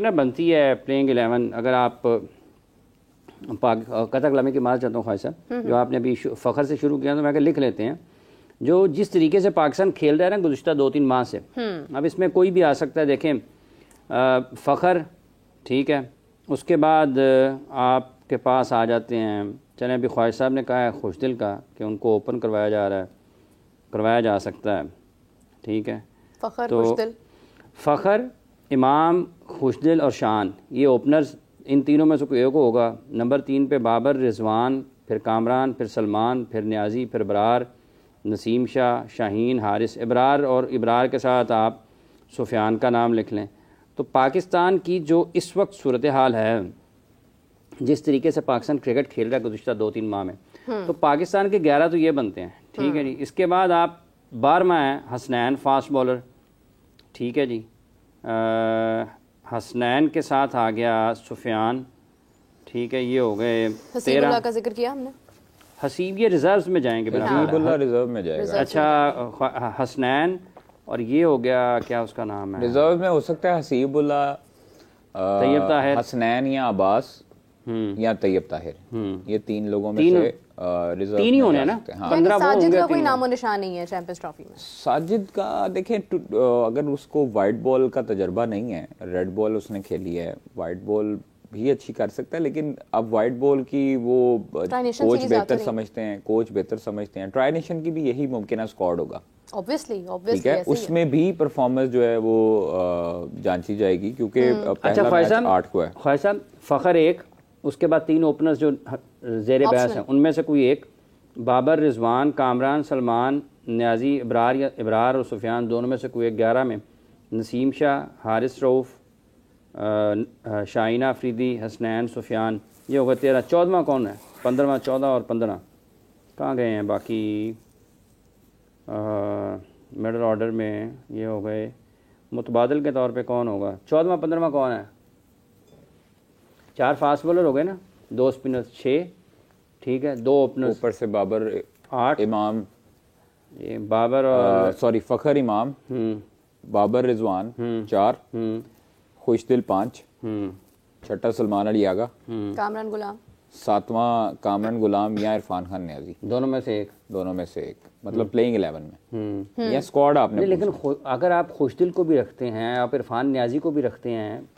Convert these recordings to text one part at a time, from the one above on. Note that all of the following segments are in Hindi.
ना बनती है प्लेइंग 11 अगर आप कथक लम्हे की मार चाहता हूँ ख्वाहिश साहब, जो आपने अभी फ़खर से शुरू किया तो मैं लिख लेते हैं। जो जिस तरीके से पाकिस्तान खेल रहा है ना गुज़िश्ता 2-3 माह से, अब इसमें कोई भी आ सकता है। देखें फ़खर ठीक है, उसके बाद आपके पास आ जाते हैं, चलें अभी ख्वाहिश साहब ने कहा है खुशदिल का कि उनको ओपन करवाया जा रहा है, करवाया जा सकता है, ठीक है। फ़खर तो खुशदिल, फ़खर, इमाम, खुशदिल और शान, ये ओपनर्स इन तीनों में से कोई एक होगा। नंबर 3 पे बाबर, रिजवान, फिर कामरान, फिर सलमान, फिर न्याजी, फिर इब्रार, नसीम शाह, शाहीन, हारिस। इब्रार और इब्रार के साथ आप सुफियान का नाम लिख लें। तो पाकिस्तान की जो इस वक्त सूरत हाल है, जिस तरीके से पाकिस्तान क्रिकेट खेल रहा है गुज़िश्ता 2-3 माह में, तो पाकिस्तान के 11 तो ये बनते हैं, ठीक है जी। इसके बाद आप 12वां है हसनैन, फास्ट बॉलर, ठीक है जी। हसनैन के साथ आ गया सुफियान, ठीक है, ये हो गए 13। का जिक्र किया हमने। हसीब ये रिजर्व्स में जाएंगे, हसीबुल्लाह रिजर्व में जाएगा। अच्छा, हसनैन और ये हो गया, क्या उसका नाम है, रिजर्व में हो सकता है हसीबुल्लाह, तैयब ताहिर, हसनैन या अब्बास या तैयब ताहिर, ये 3 लोगों में से रिजर्व 3 ही होने हैं ना। 15 साजिद का कोई नामो निशान नहीं है चैंपियंस ट्रॉफी में। साजिद का देखें, अगर उसको वाइट बॉल का तजर्बा नहीं है, रेड बॉल उसने खेली है, वाइट बॉल भी अच्छी कर सकता है, लेकिन अब वाइट बॉल की वो कोच बेहतर समझते हैं, ट्राई नेशन की भी यही मुमकिन स्क्वाड होगा ऑब्वियसली, ठीक है। उसमें भी परफॉर्मेंस जो है वो जांची जाएगी, क्योंकि पहला मैच 8 को है। ख्वाहिश साहब, फ़खर एक, उसके बाद 3 ओपनर्स जो ज़ेर बहस हैं, उनमें से कोई एक, बाबर, रिजवान, कामरान, सलमान, न्याजी, इब्रार और सुफियान, दोनों में से कोई एक। 11 में नसीम शाह, हारिस रऊफ़, शाइना अफरीदी, हसनैन, सुफियान, ये होगा 13। 14वां कौन है? 15वां, 14 और 15 कहाँ गए हैं बाकी? मिडल ऑर्डर में ये हो गए। मुतबादल के तौर पे कौन होगा? 14वां 15वां कौन है? 4 फास्ट बॉलर हो गए ना, 2 स्पिनर्स 6, ठीक है, 2 ओपनर्स, ऊपर से बाबर 8, इमाम, ये बाबर और सॉरी फ़खर, इमाम, बाबर, रिजवान 4, खुशदिल 5, छठा सलमान अली आगा, कामरान गुलाम, 7वां कामरान गुलाम या इरफान खान न्याजी, दोनों में से एक, मतलब प्लेइंग 11 में या स्क्वाड आपने। लेकिन अगर आप खुशदिल को भी रखते हैं, आप इरफान न्याजी को भी रखते हैं,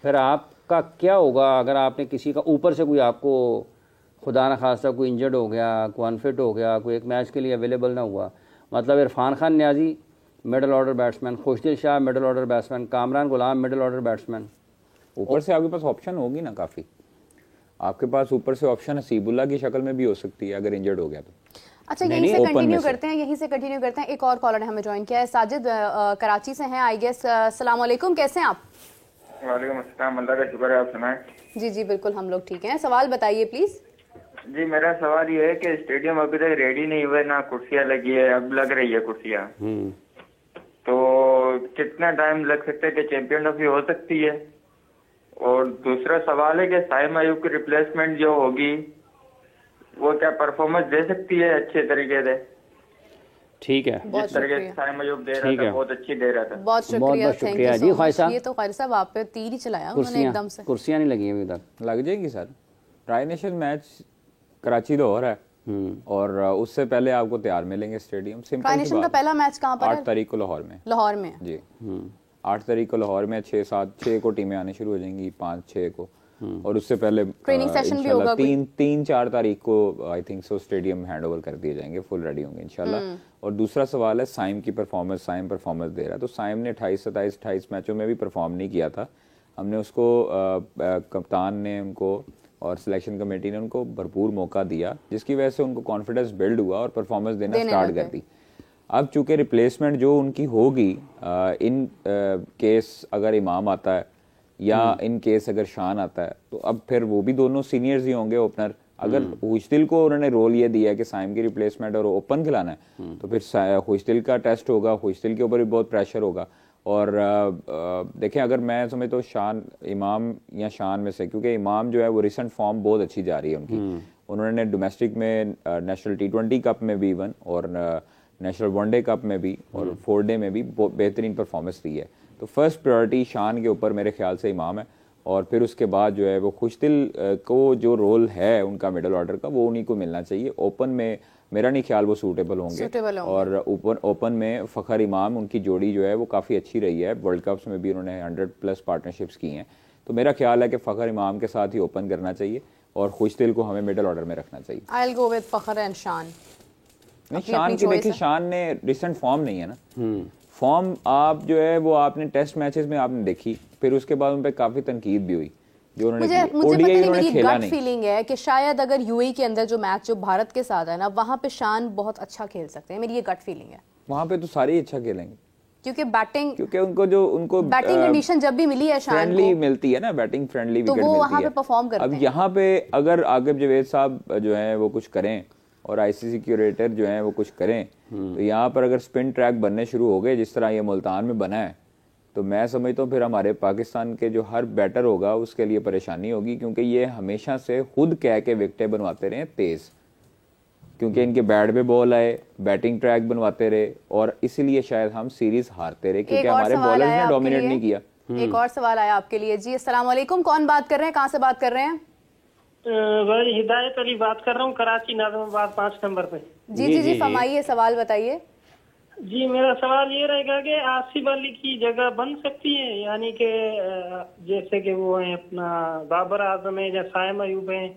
फिर आपका क्या होगा अगर आपने किसी का ऊपर से कोई आपको खुदा न खास्ता कोई इंजर्ड हो गया, कोई अनफिट हो गया, कोई एक मैच के लिए अवेलेबल ना हुआ, मतलब Irfan Khan Niazi middle order batsman, Khushdil Shah middle order batsman, Kamran Ghulam middle order batsman, ऊपर से आपके पास ऑप्शन होगी ना काफ़ी। आपके पास ऊपर से ऑप्शन हसीबुल्लाह की शक्ल में भी हो सकती है अगर इंजर्ड हो गया तो। अच्छा, यहीं से कंटिन्यू करते हैं। एक और कॉलर ने हमें ज्वाइन किया है, साजिद कराची से हैं आई गेस। अस्सलाम वालेकुम, कैसे हैं आप? वालेकुम अस्सलाम, अल्लाह का शुक्र है, आप सुनाएं। जी जी बिल्कुल, हम लोग ठीक हैं। सवाल बताइए प्लीज। जी, मेरा सवाल ये है कि स्टेडियम अभी तक रेडी नहीं हुआ, ना कुर्सियां लगी है, अब लग रही है कुर्सियां, तो कितना टाइम लग सकता है कि चैंपियन ट्रॉफी हो सकती है? और दूसरा सवाल है कि साइम अयूब की रिप्लेसमेंट जो होगी वो क्या परफॉर्मेंस दे सकती है अच्छे तरीके से? ठीक है, जिस तरीके से साइम अयूब दे रहा था, बहुत अच्छी दे रहा था। बहुत शुक्रिया जी ख्वाहिश साहब। ये तो ख्वाहिश साहब आप पे तीर ही चलाया उन्होंने एकदम से। कुर्सियां नहीं लगी अभी तक, लग जाएगी sir. Tri nation match Karachi Lahore है और उससे पहले आपको तैयार मिलेंगे स्टेडियम। ट्राई नेशन का पहला मैच कहाँ पर है? 8 तारीख को लाहौर में। लाहौर में जी, 8 तारीख को लाहौर में। 6 को टीमें आने शुरू हो जाएंगी, 5-6 को, और उससे पहले ट्रेनिंग सेशन भी होगा। 3-4 तारीख को I think so stadium hand over कर दिए जाएंगे, फुल रेडी होंगे इंशाल्लाह। और दूसरा सवाल है साइम की परफॉर्मेंस। साइम परफॉर्मेंस दे रहा है, तो साइम ने 28 मैचों में भी परफॉर्म नहीं किया था। हमने उसको कप्तान ने उनको और सिलेक्शन कमेटी ने उनको भरपूर मौका दिया, जिसकी वजह से उनको कॉन्फिडेंस बिल्ड हुआ और परफॉर्मेंस देना स्टार्ट कर दी। अब चूंकि रिप्लेसमेंट जो उनकी होगी, इन केस अगर इमाम आता है या इन केस अगर शान आता है, तो अब फिर वो भी दोनों सीनियर्स ही होंगे ओपनर। अगर खुशदिल को उन्होंने रोल ये दिया है कि साइम की रिप्लेसमेंट और ओपन खिलाना है, तो फिर खुशदिल का टेस्ट होगा, खुशदिल के ऊपर भी बहुत प्रेशर होगा। और देखें, अगर मैं समझता हूँ शान, इमाम या शान में से, क्योंकि इमाम जो है वो रिसेंट फॉर्म बहुत अच्छी जा रही है उनकी। उन्होंने डोमेस्टिक में नेशनल T20 कप में भी इवन और नेशनल वनडे कप में भी और 4 डे में भी बेहतरीन परफॉर्मेंस दी है। तो फर्स्ट प्रायोरिटी शान के ऊपर मेरे ख्याल से इमाम है, और फिर उसके बाद जो है वो खुशदिल को जो रोल है उनका मिडल ऑर्डर का वो उन्हीं को मिलना चाहिए। ओपन में मेरा नहीं ख्याल वो सूटेबल होंगे, और ओपन में फ़खर इमाम उनकी जोड़ी जो है वो काफ़ी अच्छी रही है, वर्ल्ड कप्स में भी उन्होंने 100+ पार्टनरशिप्स की हैं। तो मेरा ख्याल है कि फ़खर इमाम के साथ ही ओपन करना चाहिए और खुशदिल को हमें मिडल ऑर्डर में रखना चाहिए। I'll go with Fakhar and शान। नहीं, शान की देखिए, शान ने रिसेंट फॉर्म नहीं है ना, फॉर्म आप जो है वो आपने टेस्ट मैचेस में आपने देखी, फिर उसके बाद उन पे काफ़ी तनकीद भी हुई जो उन्होंने ओडीआई उन्होंने खेला नहीं। फीलिंग है कि शायद अगर यूएई के अंदर जो मैच जो भारत के साथ है ना, वहां पे शान बहुत अच्छा खेल सकते हैं, मेरी ये गट फीलिंग है। वहां पे तो सारे ही अच्छा खेलेंगे क्योंकि उनको बैटिंग कंडीशन जब भी मिली है शान फ्रेंडली मिलती है ना, बैटिंग फ्रेंडली विकेट मिलती है, तो वो वहां पे परफॉर्म करते हैं। अब यहाँ पे अगर आगिब जावेद साहब जो है वो कुछ करें और आईसीसी क्यूरेटर जो है वो कुछ करें, तो यहाँ पर अगर स्पिन ट्रैक बनने शुरू हो गए जिस तरह ये मुल्तान में बना है, तो मैं समझता हूँ फिर हमारे पाकिस्तान के जो हर बैटर होगा उसके लिए परेशानी होगी, क्योंकि ये हमेशा से खुद कह के विकेटें बनवाते रहे तेज, क्योंकि इनके बैट पे बॉल आए, बैटिंग ट्रैक बनवाते रहे, और इसीलिए शायद हम सीरीज हारते रहे क्योंकि हमारे बॉलर्स ने डोमिनेट नहीं किया। एक और सवाल आया आपके लिए जी। अस्सलाम वालेकुम, कौन बात कर रहे हैं, कहाँ से बात कर रहे हैं? भाई हिदायत अली बात कर रहा हूँ, कराची नाज़िमाबाद 5 नंबर पे। जी फरमाइए, सवाल बताइए। जी मेरा सवाल ये रहेगा कि आसिफ अली की जगह बन सकती है, यानी कि जैसे कि वो है अपना बाबर आजम है या साइम अयूब है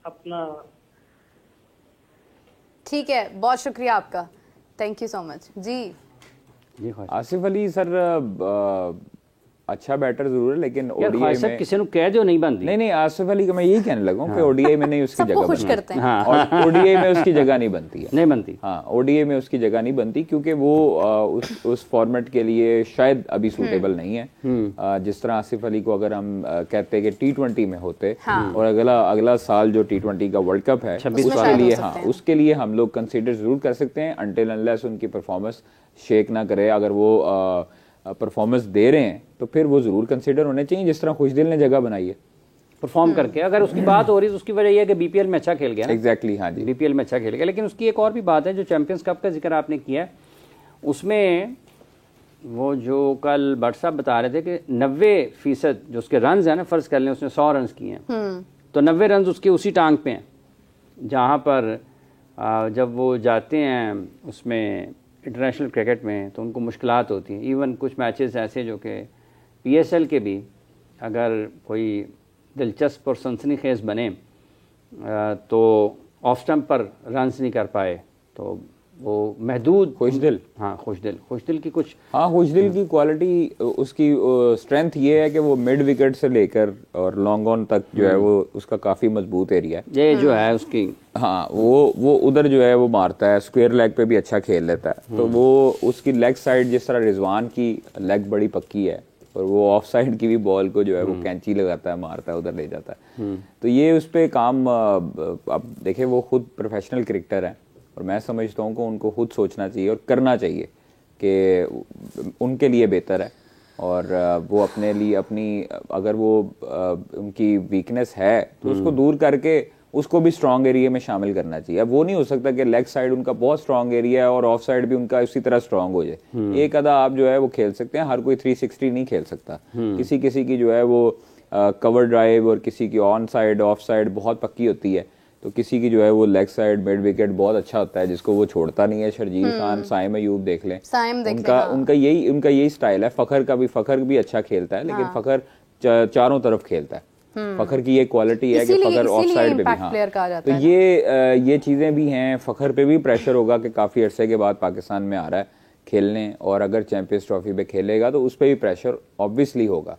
अपना। ठीक है, बहुत शुक्रिया आपका, थैंक यू सो मच जी। आसिफ अली सर अच्छा बैटर जरूर है, लेकिन ओडीआई में किसी ने कह जो नहीं बनती। नहीं आसिफ अली का मैं यही कहने लगा कि ओडीआई में नहीं उसकी जगह बनती है। हाँ, और ओडीआई में उसकी जगह नहीं बनती है, नहीं बनती। हाँ, ओडीआई में उसकी जगह नहीं बनती क्योंकि वो उस फॉर्मेट के लिए शायद अभी सूटेबल नहीं है। जिस तरह आसिफ अली को अगर हम कहते हैं कि T20 में होते और अगला साल जो T20 का वर्ल्ड कप है उसके लिए, हाँ, उसके लिए हम लोग कंसिडर जरूर कर सकते हैं, अनटिल अनलेस उनकी परफॉर्मेंस शेक ना करे। अगर वो परफॉर्मेंस दे रहे हैं तो फिर वो जरूर कंसीडर होने चाहिए, जिस तरह खुशदिल ने जगह बनाई है परफॉर्म करके। अगर उसकी बात हो रही है तो उसकी वजह यह है कि बीपीएल में अच्छा खेल गया। एग्जैक्टली, हाँ जी, बीपीएल में अच्छा खेल गया। लेकिन उसकी एक और भी बात है, जो चैंपियंस कप का जिक्र आपने किया है, उसमें वो जो कल भट्ट साहब बता रहे थे कि 90% जो उसके रन है ना, फर्ज कर लें उसने 100 रन किए हैं, तो 90 रन उसके उसी टांग पे हैं जहाँ पर जब वो जाते हैं उसमें इंटरनेशनल क्रिकेट में तो उनको मुश्किलात होती हैं। इवन कुछ मैचेस ऐसे जो कि पीएसएल के भी अगर कोई दिलचस्प और सनसनीखेज बने तो ऑफ स्टंप पर रन्स नहीं कर पाए, तो वो महदूद। खुशदिल, हाँ खुशदिल की कुछ, हाँ, खुशदिल की क्वालिटी, उसकी स्ट्रेंथ ये है कि वो मिड विकेट से लेकर और लॉन्ग ऑन तक जो है वो उसका काफी मजबूत एरिया है, ये जो है उसकी, हाँ, वो उधर जो है वो मारता है, स्क्वायर लेग पे भी अच्छा खेल लेता है। तो वो उसकी लेग साइड, जिस तरह रिजवान की लेग बड़ी पक्की है और वो ऑफ साइड की भी बॉल को जो है वो कैंची लगाता है, मारता है, उधर ले जाता है। तो ये उस पर काम, अब देखे वो खुद प्रोफेशनल क्रिकेटर है और मैं समझता हूँ कि उनको खुद सोचना चाहिए और करना चाहिए कि उनके लिए बेहतर है, और वो अपने लिए अपनी, अगर वो उनकी वीकनेस है तो उसको दूर करके उसको भी स्ट्रॉन्ग एरिया में शामिल करना चाहिए। अब वो नहीं हो सकता कि लेग साइड उनका बहुत स्ट्रॉन्ग एरिया है और ऑफ साइड भी उनका उसी तरह स्ट्रॉन्ग हो जाए। एक आधा आप जो है वो खेल सकते हैं, हर कोई 360 नहीं खेल सकता। किसी की जो है वो कवर ड्राइव और किसी की ऑन साइड ऑफ साइड बहुत पक्की होती है, तो किसी की जो है वो लेग साइड मिड विकेट बहुत अच्छा होता है जिसको वो छोड़ता नहीं है। शर्जील खान, साइम अयूब देख लें, उनका यही स्टाइल है। फखर भी अच्छा खेलता है, लेकिन फखर चारों तरफ खेलता है। फखर की ये क्वालिटी है कि फखर ऑफ साइड पे भी, हाँ, तो ये चीजें भी हैं। फखर पे भी प्रेशर होगा कि काफी अरसे के बाद पाकिस्तान में आ रहा है खेलने, और अगर चैंपियंस ट्रॉफी पे खेलेगा तो उस पर भी प्रेशर ऑब्वियसली होगा।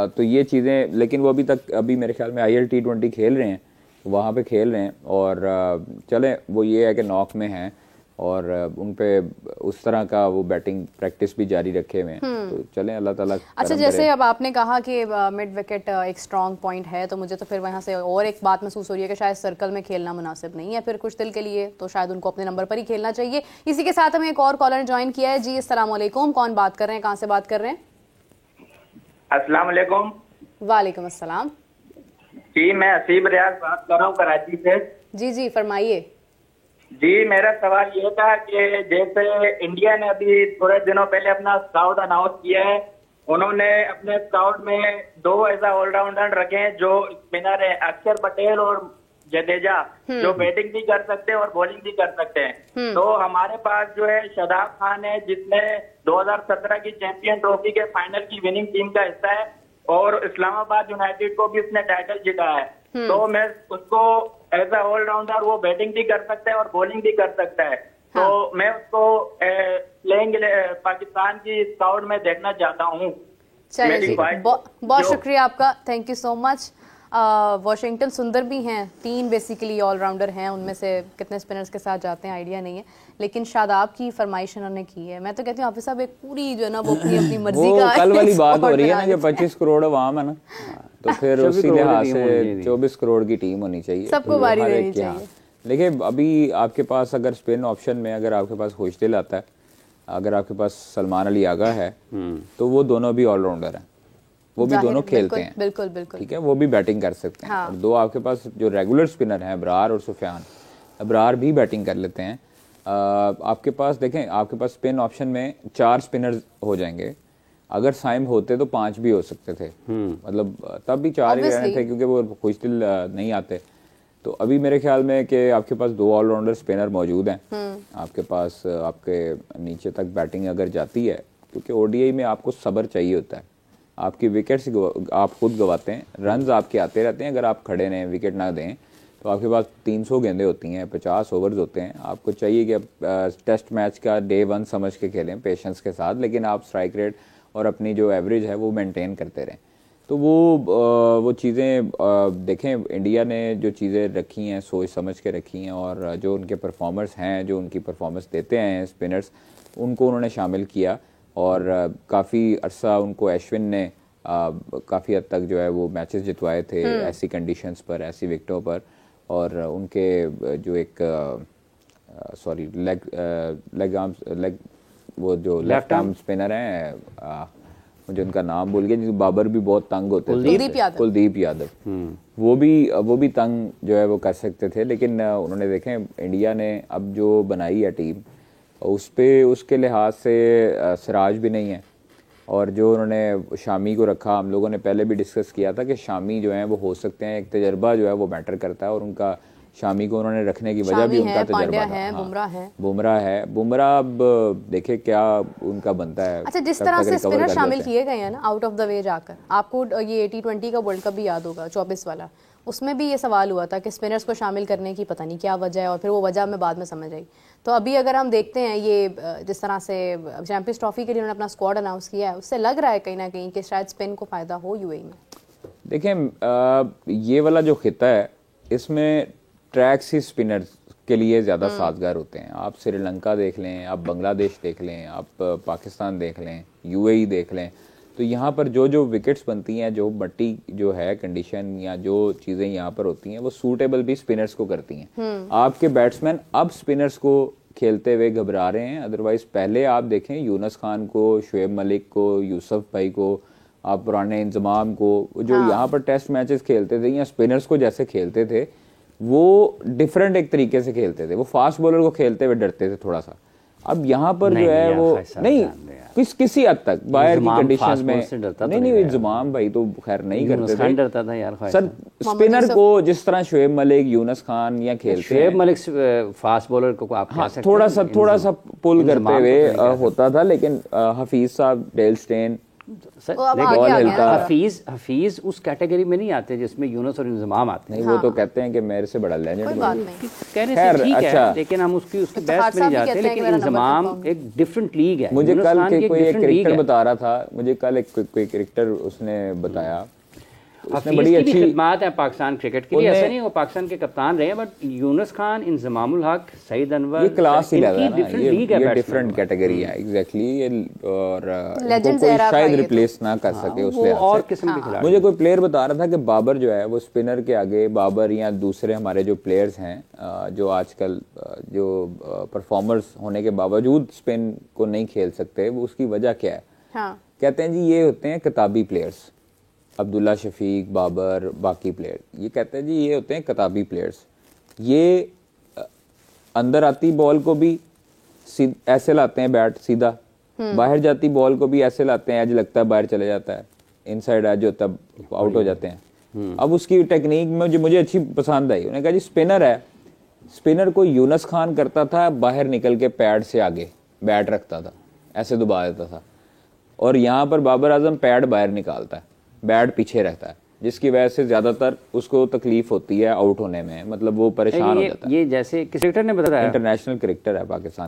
तो ये चीजें, लेकिन वो अभी मेरे ख्याल में IL T20 खेल रहे हैं, वहाँ पे खेल रहे हैं, और चले वो ये है कि नॉक में हैं और उन पे उस तरह का वो बैटिंग प्रैक्टिस भी जारी रखे हुए हैं, तो चलें, अल्लाह ताला। अच्छा, जैसे अब आपने कहा कि मिड विकेट एक स्ट्रॉन्ग पॉइंट है, तो मुझे तो फिर वहाँ से और एक बात महसूस हो रही है कि शायद सर्कल में खेलना मुनासिब नहीं है फिर खुशदिल के लिए, तो शायद उनको अपने नंबर पर ही खेलना चाहिए। इसी के साथ हमें एक और कॉलर ज्वाइन किया है जी। अस्सलाम वालेकुम, कौन बात कर रहे हैं, कहाँ से बात कर रहे हैं? अस्सलाम वालेकुम। वालेकुम अस्सलाम जी, मैं असीब रियाज बात कर रहा हूँ कराची से। जी फरमाइए। जी, मेरा सवाल ये था कि जैसे इंडिया ने अभी थोड़े दिनों पहले अपना स्काउट अनाउंस किया है उन्होंने अपने स्काउट में 2 ऐसा ऑलराउंडर रखे हैं जो स्पिनर है, अक्षर पटेल और जडेजा, जो बैटिंग भी कर सकते हैं और बॉलिंग भी कर सकते हैं। तो हमारे पास जो है शादाब खान है, जिसने 2017 की चैंपियन ट्रॉफी के फाइनल की विनिंग टीम का हिस्सा है और इस्लामाबाद यूनाइटेड को भी उसने टाइटल जीता है। तो मैं उसको एज अ ऑलराउंडर, वो बैटिंग भी कर सकता है और बॉलिंग भी कर सकता है। तो मैं उसको प्लेइंग पाकिस्तान की स्काउट में देखना चाहता हूँ। चलिए, बहुत शुक्रिया आपका, thank you so much. Washington सुंदर भी हैं, 3 बेसिकली ऑलराउंडर हैं, उनमें से कितने स्पिनर्स के साथ जाते हैं आइडिया नहीं है, लेकिन शादाब की फरमाइश उन्होंने की है। मैं तो कहती हूँ हाफिज साहब एक पूरी जो है ना वो अपनी मर्जी का कल वाली बात हो रही है ना कि 25 करोड़ अवाम है ना, तो फिर उसी लिहाज से 24 करोड़ की टीम होनी चाहिए, सबको बारी देनी चाहिए। देखिए अभी आपके पास अगर स्पिन ऑप्शन में अगर आपके पास खुशदिल आता है, अगर आपके पास सलमान अली आगा है, तो वो दोनों भी ऑलराउंडर हैं, वो भी दोनों खेलते हैं, बिल्कुल बिल्कुल, ठीक है, वो भी बैटिंग कर सकते हैं। और 2 आपके पास जो रेगुलर स्पिनर हैं, अबरार और सुफियान, अबरार भी बैटिंग कर लेते हैं। आपके पास देखें, आपके पास स्पिन ऑप्शन में 4 स्पिनर हो जाएंगे, अगर साइम होते तो 5 भी हो सकते थे, मतलब तब भी 4 ही रहने थे क्योंकि वो खुशदिल नहीं आते। तो अभी मेरे ख्याल में कि आपके पास 2 ऑलराउंडर स्पिनर मौजूद हैं आपके पास, आपके नीचे तक बैटिंग अगर जाती है, क्योंकि ओडीआई में आपको सब्र चाहिए होता है, आपकी विकेट्स आप खुद गवाते हैं, रन्स आपके आते रहते हैं, अगर आप खड़े रहें विकेट ना दें तो आपके पास 300 गेंदें होती हैं, 50 ओवर्स होते हैं, आपको चाहिए कि आप टेस्ट मैच का डे 1 समझ के खेलें पेशेंस के साथ, लेकिन आप स्ट्राइक रेट और अपनी जो एवरेज है वो मेंटेन करते रहें। तो वो चीज़ें देखें, इंडिया ने जो चीज़ें रखी हैं सोच समझ के रखी हैं, और जो उनके परफॉर्मर्स हैं, जो उनकी परफॉर्मेंस देते हैं स्पिनर्स, उनको उन्होंने शामिल किया, और काफ़ी अरसा उनको अश्विन ने काफ़ी हद तक जो है वो मैचेस जितवाए थे ऐसी कंडीशंस पर, ऐसी विकेटों पर, और उनके जो एक सॉरी लेग वो जो लेफ्ट आर्म स्पिनर हैं, मुझे उनका नाम भूल गया, जिस बाबर भी बहुत तंग होते थे, कुलदीप यादव, वो भी तंग जो है वो कर सकते थे, लेकिन उन्होंने देखें इंडिया ने अब जो बनाई है टीम उस पे उसके लिहाज से सिराज भी नहीं है, और जो उन्होंने शामी को रखा, हम लोगों ने पहले भी डिस्कस किया था कि शामी जो है वो हो सकते हैं, एक तजर्बा जो है वो मैटर करता है, और उनका शामी को उन्होंने रखने की वजह भी उनका तजर्बा था। बुमराह अब देखे क्या उनका बनता है। अच्छा, जिस तरह से स्पिनर शामिल किए गए हैं ना आउट ऑफ द वे जाकर, आपको ये T20 का वर्ल्ड कप भी याद होगा 24 वाला, उसमें भी ये सवाल हुआ था कि स्पिनर्स को शामिल करने की पता नहीं क्या वजह है, और फिर वो वजह में बाद में समझ आई। तो अभी अगर हम देखते हैं ये जिस तरह से चैंपियंस ट्रॉफी के लिए उन्होंने अपना स्क्वाड अनाउंस किया है, उससे लग रहा है कहीं ना कहीं कि शायद स्पिन को फायदा हो यूएई में। देखें ये वाला जो खिता है इसमें ट्रैक्स ही स्पिनर्स के लिए ज़्यादा साजगार होते हैं। आप श्रीलंका देख लें, आप बांग्लादेश देख लें, आप पाकिस्तान देख लें, यूएई देख लें, तो यहाँ पर जो विकेट्स बनती हैं, जो मट्टी जो है कंडीशन या जो चीज़ें यहाँ पर होती हैं वो सूटेबल भी स्पिनर्स को करती हैं। आपके बैट्समैन अब स्पिनर्स को खेलते हुए घबरा रहे हैं, अदरवाइज पहले आप देखें यूनुस खान को, शुएब मलिक को, यूसुफ भाई को, आप पुराने इंजमाम को, जो यहाँ पर टेस्ट मैचेस खेलते थे या स्पिनर्स को जैसे खेलते थे वो डिफरेंट एक तरीके से खेलते थे, वो फास्ट बॉलर को खेलते हुए डरते थे थोड़ा सा। अब यहाँ पर जो है वो नहीं किसी हद तक बाहर की कंडीशंस में नहीं इंजमाम भाई तो खैर नहीं करते थे, डरता था यार सर स्पिनर को, जिस तरह शुएब मलिक, यूनुस खान या खेलते शुएब मलिक फास्ट बॉलर को आप थोड़ा सा पुल करते हुए होता था, लेकिन हफीज साहब, डेल स्टेन, हफीज उस कैटेगरी में नहीं आते जिसमें यूनुस और इंजमाम आते हैं। नहीं वो तो कहते हैं कि मेरे से बड़ा लेजेंड कहने से ठीक है, लेकिन हम उसकी बेस्ट में नहीं जाते, लेकिन इंजमाम एक डिफरेंट लीग है। मुझे कल कोई एक क्रिकेटर बता रहा था, मुझे कल एक कोई क्रिकेटर उसने बताया, उसने बड़ी अच्छी खिदमत है पाकिस्तान क्रिकेट के लिए, ऐसा नहीं वो पाकिस्तान के कप्तान रहे, बट यूनुस खान, इंजमामुल हक, सईद अनवर, ये क्लास ही लेवल है, ये डिफरेंट कैटेगरी है एग्जैक्टली, और कोई शायद रिप्लेस ना कर सके उससे और किस्म के खिलाड़ी। मुझे कोई प्लेयर बता रहा था कि बाबर जो है वो स्पिनर के आगे, बाबर या दूसरे हमारे जो प्लेयर्स हैं जो आजकल जो परफॉर्मर्स होने के बावजूद स्पिन को नहीं खेल सकते, वो उसकी वजह क्या है? कहते हैं जी ये होते हैं किताबी प्लेयर्स, अब्दुल्ला शफीक, बाबर, बाकी प्लेयर, ये कहते हैं जी ये होते हैं किताबी प्लेयर्स, ये अंदर आती बॉल को भी ऐसे लाते हैं बैट सीधा, बाहर जाती बॉल को भी ऐसे लाते हैं, एज लगता है बाहर चले जाता है, इनसाइड एज होता है, आउट हो जाते हैं। अब उसकी टेक्निक में मुझे अच्छी पसंद आई, उन्होंने कहा जी स्पिनर है, स्पिनर को यूनस खान करता था बाहर निकल के पैड से आगे बैट रखता था, ऐसे दबा देता था, और यहाँ पर बाबर आजम पैड बाहर निकालता है, बैट पीछे रहता है, जिसकी वजह से ज्यादातर उसको तकलीफ होती है आउट होने में, मतलब वो परेशान हो जाता है। ये जैसे क्रिकेटर ने बताया, इंटरनेशनल क्रिकेटर है पाकिस्तान